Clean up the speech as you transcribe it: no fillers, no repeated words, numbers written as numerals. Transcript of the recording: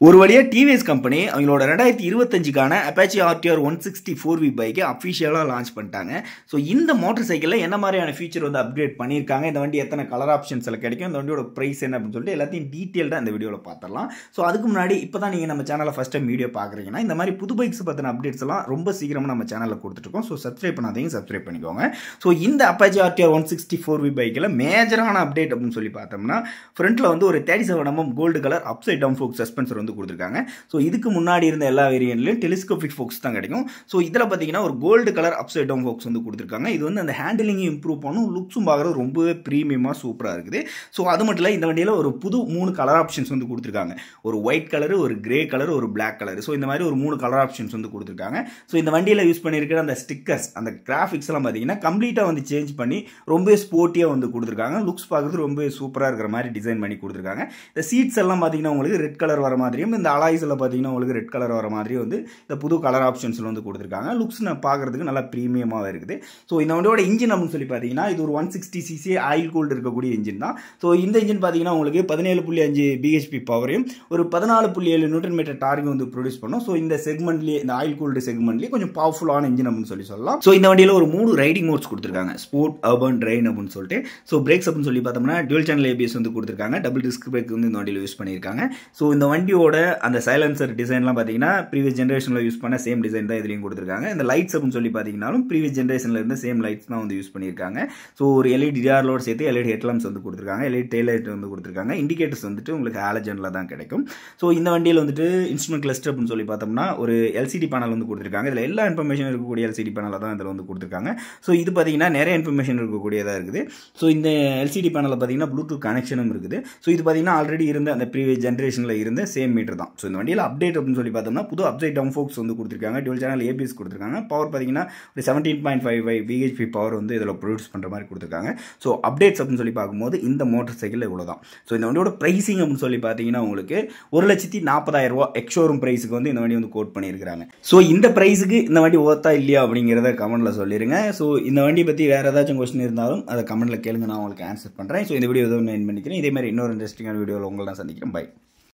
ஒரு வழியா TVS company அவங்களோட 2025க்கான அப்பாச்சி ஆர்டிஆர் 160 பைக்கை அஃபிஷியலாக லான்ச் பண்ணிட்டாங்க. ஸோ இந்த மோட்டர் சைக்கிளில் என்ன மாதிரியான ஃபீச்சர் வந்து அப்கிரேட் பண்ணியிருக்காங்க, இந்த வண்டி எத்தனை கலர் ஆப்ஷன்ஸில் கிடைக்கும், இந்த வண்டியோட ப்ரைஸ் என்ன அப்படின்னு சொல்லிட்டு எல்லாத்தையும் டீட்டெயில்டாக இந்த வீடியோவில் பார்த்துடலாம். ஸோ அதுக்கு முன்னாடி இப்போ தான் நீங்கள் நம்ம சேனலில் ஃபஸ்ட் டைம் வீடியோ பார்க்குறீங்கன்னா இந்த மாதிரி புது பைக்ஸ் பற்றின அப்டேட்ஸ் எல்லாம் ரொம்ப சீக்கிரமாக நம்ம சேனலில் கொடுத்துருக்கோம். ஸோ சப்ஸ்கிரைப் பண்ணாதீங்க, சப்ஸ்கிரைப் பண்ணிக்கோங்க. ஸோ இந்த அப்பாச்சி ஆர்டிஆர் 160 பைக்கில் மேஜரான அப்டேட் அப்படின்னு சொல்லி பார்த்தோம்னா ஃப்ரண்ட்டில் வந்து ஒரு 37mm gold colour upside down fork suspension வந்து கொடுத்துருக்காங்க. ஸோ இதுக்கு முன்னாடி இருந்த எல்லா வேரியன்ட்லையும் டெலிஸ்கோபிக் ஃபோக்ஸ் தான் கிடைக்கும். ஸோ இதில் பார்த்தீங்கன்னா ஒரு gold colour upside down fox வந்து கொடுத்துருக்காங்க. இது வந்து அந்த ஹேண்டிலிங்கும் இம்ப்ரூவ் பண்ணும், லுக்ஸும் பார்க்குறது ரொம்பவே ப்ரீமியமாக சூப்பராக இருக்குது. ஸோ அது மட்டும் இல்லை, இந்த வண்டியில் ஒரு புது 3 கலர் ஆப்ஷன்ஸ் வந்து கொடுத்துருக்காங்க. ஒரு ஒயிட் கலர், ஒரு கிரே கலர், ஒரு பிளாக் கலர். ஸோ இந்த மாதிரி ஒரு 3 கலர் ஆப்ஷன்ஸ் வந்து கொடுத்துருக்காங்க. ஸோ இந்த வண்டியில் யூஸ் பண்ணியிருக்கிற அந்த ஸ்டிக்கர்ஸ், அந்த கிராஃபிக்ஸ் எல்லாம் பார்த்தீங்கன்னா கம்ப்ளீட்டாக வந்து சேஞ்ச் பண்ணி ரொம்ப ஸ்போர்ட்டியாக வந்து கொடுத்துருக்காங்க. லுக்ஸ் பார்க்குறது ரொம்ப சூப்பராக இருக்கிற மாதிரி டிசைன் பண்ணி கொடுத்துருக்காங்க. இந்த சீட்ஸ் எல்லாம் பார்த்தீங்கன்னா உங்களுக்கு ரெட் கலர் வர மாதிரியும், இந்த அலாய்ஸில் பார்த்தீங்கன்னா உங்களுக்கு ரெட் கலர் வர மாதிரி வந்து இந்த புது கலர் ஆப்ஷன்ஸில் வந்து கொடுத்துருக்காங்க. லுக்ஸ் பார்க்குறதுக்கு நல்லா ப்ரீமியமாக இருக்குது. ஸோ இந்த வண்டியோட இன்ஜின் அப்படின்னு சொல்லி பார்த்தீங்கன்னா இது ஒரு 160cc ஆயில் கூல்டு இருக்கக்கூடிய இன்ஜின் தான். ஸோ இந்த இன்ஜின் பார்த்தீங்கன்னா உங்களுக்கு 17.5 பிஹெச்பி பவரையும் ஒரு 14.7 நியூட்டன் டார்க் வந்து ப்ரொடியூஸ் பண்ணும். ஸோ இந்த செக்மெண்ட்லேயே, இந்த ஆயில் கூல்டு செக்மெண்ட்லேயே கொஞ்சம் பவர்ஃபுல்லான இன்ஜின் அப்படின்னு சொல்லலாம். ஸோ இந்த வண்டியில் ஒரு 3 ரைடிங் மோட்ஸ் கொடுத்துருக்காங்க, ஸ்போர்ட், அர்பன், ட்ரெயின் அப்படின்னு சொல்லிட்டு. ஸோ பிரேக்ஸ் அப்படின்னு சொல்லி பார்த்தோம்னா டுவல் சேனல் ஏபிஎஸ் வந்து கொடுத்துருக்காங்க. டபுள் டிஸ்க் பிரேக் வந்து இந்த வண்டியில் யூஸ் பண்ணியிருக்காங்க. ஸோ இந்த வண்டியோட அந்த சைலன்சர் டிசைன்லாம் பார்த்தீங்கன்னா ப்ரீவியஸ் ஜென்ரேஷனில் யூஸ் பண்ண சேம் டிசைன் தான் இதுலையும் கொடுத்துருக்காங்க. இந்த லைட்ஸ் அப்படின்னு சொல்லி பார்த்தீங்கன்னாலும் ப்ரீவியஸ் ஜென்ரேஷனில் இருந்த சேம் லைட்ஸ் தான் வந்து யூஸ் பண்ணியிருக்காங்க. ஸோ ஒரு எல்இடி டிஆர்லோடு சேர்த்து எல்இடி ஹெட்லாம்ப்ஸ் வந்து கொடுத்துருக்காங்க, எல்இடி டெய்ல் லைட் வந்து கொடுத்துருக்காங்க. இண்டிகேட்டர்ஸ் வந்துட்டு உங்களுக்கு ஹாலஜனில் தான் கிடைக்கும். ஸோ இந்த வண்டியில் வந்துட்டு இன்ஸ்ட்ருமெண்ட் கிளஸ்டர் அப்படின்னு சொல்லி பார்த்தோம்னா ஒரு எல்சிடி பேனல் வந்து கொடுத்துருக்காங்க. இதில் எல்லா இன்ஃபர்மேஷன் இருக்கக்கூடிய எல்சிடி பேனலில் தான் இதில் வந்து கொடுத்துருக்காங்க. ஸோ இது பார்த்தீங்கன்னா நிறைய இன்ஃபர்மேஷன் இருக்கக்கூடியதாக இருக்குது. ஸோ இந்த எல்சிடி பேனலில் பார்த்தீங்கன்னா ப்ளூடூத் கனெக்ஷனும் இருக்குது. ஸோ இது பார்த்தீங்கன்னா ஆல்ரெடி இருந்த அந்த ப்ரீவியஸ் ஜென்ரேஷனில் இருந்த சேம் மீட்டர் தான். ஸோ இந்த வண்டியில் அப்டேட் அப்படின்னு சொல்லி பார்த்தோம்னா புது அப்சைட் டவுன் ஃபோக்ஸ் வந்து கொடுத்துருக்காங்க, டுவல் சேனல் ஏபிஎஸ் கொடுத்துருக்காங்க. பவர் பார்த்தீங்கன்னா ஒரு 17.55 பிஹெச்பி பவர் வந்து இதில் ப்ரொடியூஸ் பண்ணுற மாதிரி கொடுத்துருக்காங்க. ஸோ அப்டேட்ஸ் அப்படின்னு சொல்லி பார்க்கும்போது இந்த மோட்டர் சைக்கிள் இவ்வளோ தான். ஸோ இந்த வண்டியோட ப்ரைஸிங் அப்படின்னு சொல்லி பார்த்தீங்கன்னா உங்களுக்கு 1,40,000 எக்ஸ்ஷோரூம் ப்ரைஸுக்கு வந்து இந்த வண்டி வந்து கோட் பண்ணியிருக்காங்க. ஸோ இந்த ப்ரைஸுக்கு இந்த வண்டி ஓர்த்தா இல்லையா அப்படிங்கிறத கமெண்ட்டில் சொல்லிடுங்க. ஸோ இந்த வண்டி பற்றி வேறு ஏதாச்சும் கொஸ்டின் இருந்தாலும் அதை கமெண்ட்டில் கேளுங்க, நான் உங்களுக்கு ஆன்சர் பண்ணுறேன். ஸோ இந்த வீடியோ எதுவும் நான் பண்ணிக்கிறேன். இதே மாதிரி இன்னொரு இன்ட்ரெஸ்டிங்கான வீடியோவில் உங்களை நான் சந்திக்கிறேன். பை.